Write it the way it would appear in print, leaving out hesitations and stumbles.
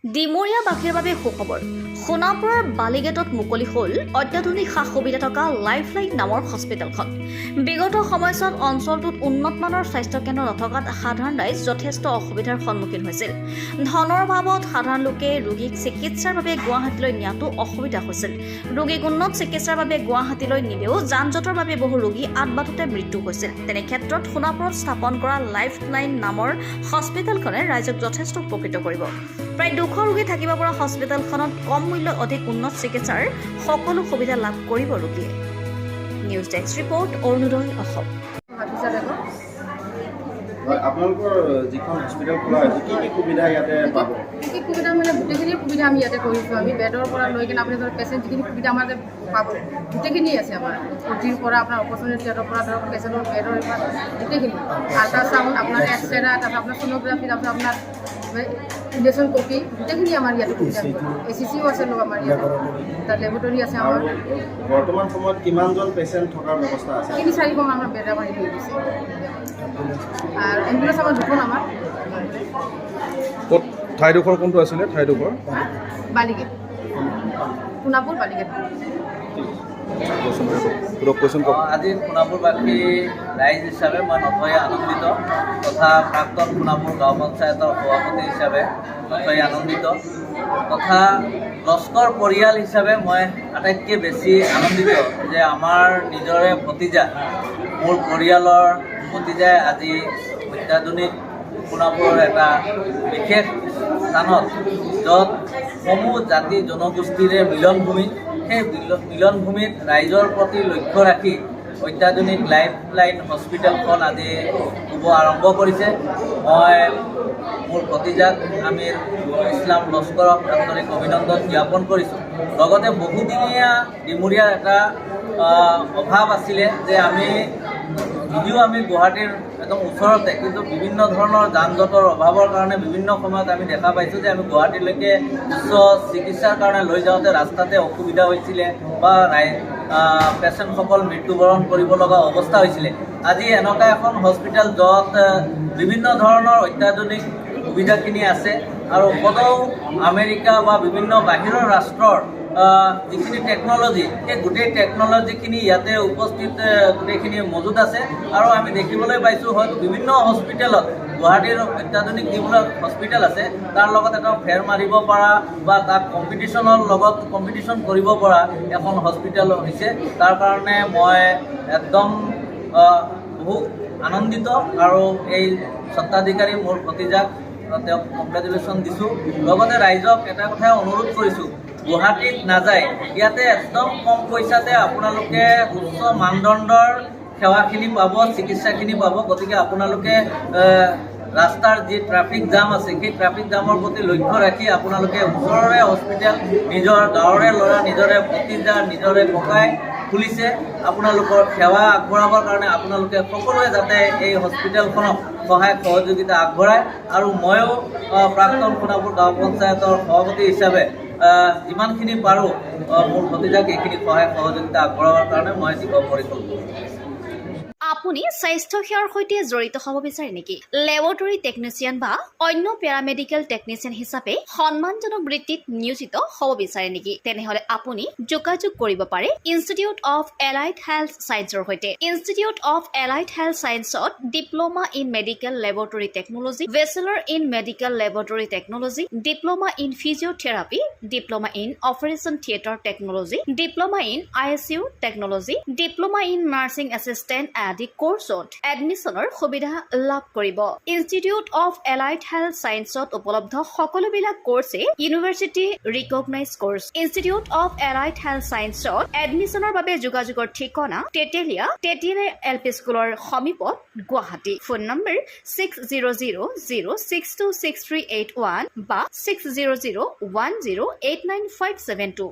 ডিমৰীয়াবাসীৰ বাবে সুখবৰ। সোণাপুৰৰ বালিগেটত মুকলি হ'ল অত্যাধুনিক সা সুবিধা থকা লাইফলাইন নামৰ হস্পিটেলখন। বিগত সময়ছোৱাত অঞ্চলটোত উন্নতমানৰ স্বাস্থ্যকেন্দ্ৰ নথকাত সাধাৰণ ৰাইজ যথেষ্ট অসুবিধাৰ সন্মুখীন হৈছিল। ধনৰ অভাৱত সাধাৰণ লোকে ৰোগীক চিকিৎসাৰ বাবে গুৱাহাটীলৈ নিয়াটো অসুবিধা হৈছিল। ৰোগীক উন্নত চিকিৎসাৰ বাবে গুৱাহাটীলৈ নিলেও যান জঁটৰ বাবে বহু ৰোগী আদবাটতে মৃত্যু হৈছিল। তেনে ক্ষেত্ৰত সোণাপুৰত স্থাপন কৰা লাইফলাইন নামৰ হস্পিটেলখনে ৰাইজক যথেষ্ট উপকৃত কৰিব। প্ৰায় 200 ৰোগী থাকিব পৰা হস্পিটেলখনত কম মূল্যত অধিক উন্নত চিকিৎসাৰ সকলো সুবিধা লাভ কৰিব ৰোগীয়ে। News desk report, Arunodoi Assam. আপোনালোকৰ যিখন হস্পিটেল খোলা হৈছে কি কি সুবিধা ইয়াতে পাব? কি সুবিধা মানে গোটেইখিনি সুবিধা আমি ইয়াতে কৰিছোঁ। আমি বেডৰ পৰা লৈ কিনে আপুনি ধৰক পেচেণ্ট যিখিনি সুবিধা আমাৰ পাব গোটেইখিনি আছে। আমাৰ অ'টিৰ পৰা আপোনাৰ অপাৰেশ্যন থিয়েটাৰৰ পৰা ধৰক পেচেণ্টৰ বেডৰ পৰা গোটেইখিনি আল্ট্ৰাচাউণ্ড, আপোনাৰ এক্সৰে, তাৰপিছত আপোনাৰ ছ'ন'গ্ৰাফি, তাৰপিছত আপোনাৰ ইলেকশ্যন কপি গোটেইখিনি আমাৰ ইয়াতে সুবিধা আছে। ACCও আছে লগ আমাৰ ইয়াতে, তাত লেবৰেটৰী আছে আমাৰ। বৰ্তমান সময়ত কিমানজন পেচেণ্ট থকাৰ ব্যৱস্থা আছে? 3-4খন আমাৰ বেড আমাৰ হেৰি দিছে। আৰু এম্বুলেঞ্চ আমাৰ দুখন আমাৰ। ক'ত ঠাইডোখৰ কোনটো আছিলে? ঠাইডোখৰ বালিগেট, সোণাপুৰ বালিগেট। আজি সোণাপুৰবাসী ৰাইজ হিচাপে মই নথৈ আনন্দিত তথা প্ৰাক্তন সোণাপুৰ গাঁও পঞ্চায়তৰ সভাপতি হিচাপে নথৈ আনন্দিত তথা লস্কৰ পৰিয়াল হিচাপে মই আটাইতকৈ বেছি আনন্দিত যে আমাৰ নিজৰে ভতিজা, মোৰ পৰিয়ালৰ ভতিজাই আজি অত্যাধুনিক সোণাপুৰৰ এটা বিশেষ স্থানত, য'ত সমূহ জাতি জনগোষ্ঠীৰে মিলনভূমি, সেই মিলনভূমিত ৰাইজৰ প্ৰতি লক্ষ্য ৰাখি অত্যাধুনিক লাইফলাইন হস্পিটেলখন আজি শুভ আৰম্ভ কৰিছে। মই মোৰ ভতিজাক আমিৰ ইছলাম লস্কৰক আন্তৰিক অভিনন্দন জ্ঞাপন কৰিছোঁ। লগতে বহুদিনীয়া ডিমৰীয়াৰ এটা অভাৱ আছিলে যে যদিও আমি গুৱাহাটীৰ একদম ওচৰতে, কিন্তু বিভিন্ন ধৰণৰ যান জঁটৰ অভাৱৰ কাৰণে বিভিন্ন সময়ত আমি দেখা পাইছোঁ যে আমি গুৱাহাটীলৈকে উচ্চ চিকিৎসাৰ কাৰণে লৈ যাওঁতে ৰাস্তাতে অসুবিধা হৈছিলে বা পেচেণ্টসকল মৃত্যুবৰণ কৰিব লগা অৱস্থা হৈছিলে। আজি এনেকুৱা এখন হস্পিটেল য'ত বিভিন্ন ধৰণৰ অত্যাধুনিক সুবিধাখিনি আছে আৰু সদায় আমেৰিকা বা বিভিন্ন বাহিৰৰ ৰাষ্ট্ৰৰ যিখিনি টেকন'লজি, সেই গোটেই টেকন'লজিখিনি ইয়াতে উপস্থিত গোটেইখিনি মজুত আছে। আৰু আমি দেখিবলৈ পাইছোঁ হয়তো বিভিন্ন হস্পিটেলত গুৱাহাটীৰ অত্যাধুনিক যিবিলাক হস্পিটেল আছে তাৰ লগত এটা ফেৰ মাৰিব পৰা বা তাক কম্পিটিশ্যন কৰিব পৰা এখন হস্পিটেল হৈছে। তাৰ কাৰণে মই একদম বহুত আনন্দিত আৰু এই স্বত্বাধিকাৰী মোৰ ভতিজাক তেওঁক কংগ্ৰেচুলেশ্যন দিছোঁ। লগতে ৰাইজক এটা কথাই অনুৰোধ কৰিছোঁ, গুৱাহাটীত নাযায়, ইয়াতে একদম কম পইচাতে আপোনালোকে উচ্চ মানদণ্ডৰ সেৱাখিনি পাব, চিকিৎসাখিনি পাব। গতিকে আপোনালোকে ৰাস্তাৰ যি ট্ৰাফিক জাম আছে, সেই ট্ৰাফিক জামৰ প্ৰতি লক্ষ্য ৰাখি আপোনালোকে ওচৰৰে হস্পিটেল, নিজৰ গাঁৱৰে ল'ৰা, নিজৰে ভতিজা, নিজৰে ককাই খুলিছে। আপোনালোকৰ সেৱা আগবঢ়াবৰ কাৰণে আপোনালোকে সকলোৱে যাতে এই হস্পিটেলখনক সহায় সহযোগিতা আগবঢ়ায়। আৰু ময়ো প্ৰাক্তন সোণাপুৰ গাঁও পঞ্চায়তৰ সভাপতি হিচাপে যিমানখিনি পাৰোঁ মোৰ ভতিজাক এইখিনি সহায় সহযোগিতা আগবঢ়াবৰ কাৰণে মই দিব পৰিকল্পনা। আপুনি স্বাস্থ্য সেৱাৰ সৈতে জড়িত হ'ব বিচাৰে নেকি? লেবৰেটৰী টেকনিচিয়ান বা অন্য পেৰামেডিকেল টেকনিচিয়ান হিচাপে সন্মানজনক বৃত্তিত নিয়োজিত হ'ব বিচাৰে নেকি? তেনেহ'লে আপুনি যোগাযোগ কৰিব পাৰে ইনষ্টিটিউট অফ এলাইড হেল্থ ছায়েন্সৰ সৈতে। ইনষ্টিটিউট অফ এলাইড হেল্থ ছায়েন্সত diploma in medical laboratory technology, bachelor in medical laboratory technology, diploma in physiotherapy, diploma in operation theatre technology, diploma in ICU technology, diploma in nursing assistant আদি কোৰ্চত এডমিশ্যনৰ সুবিধা লাভ কৰিব। Institute of allied health ছায়েন্সত উপলব্ধ সকলোবিলাক কোৰ্চে university recognise course. Institute of allied health ছায়েন্সত এডমিশ্যনৰ বাবে যোগাযোগৰ ঠিকনা তেতেলীয়া LP স্কুলৰ সমীপত, গুৱাহাটী। ফোন নম্বৰ 600006263881 বা 6001089572।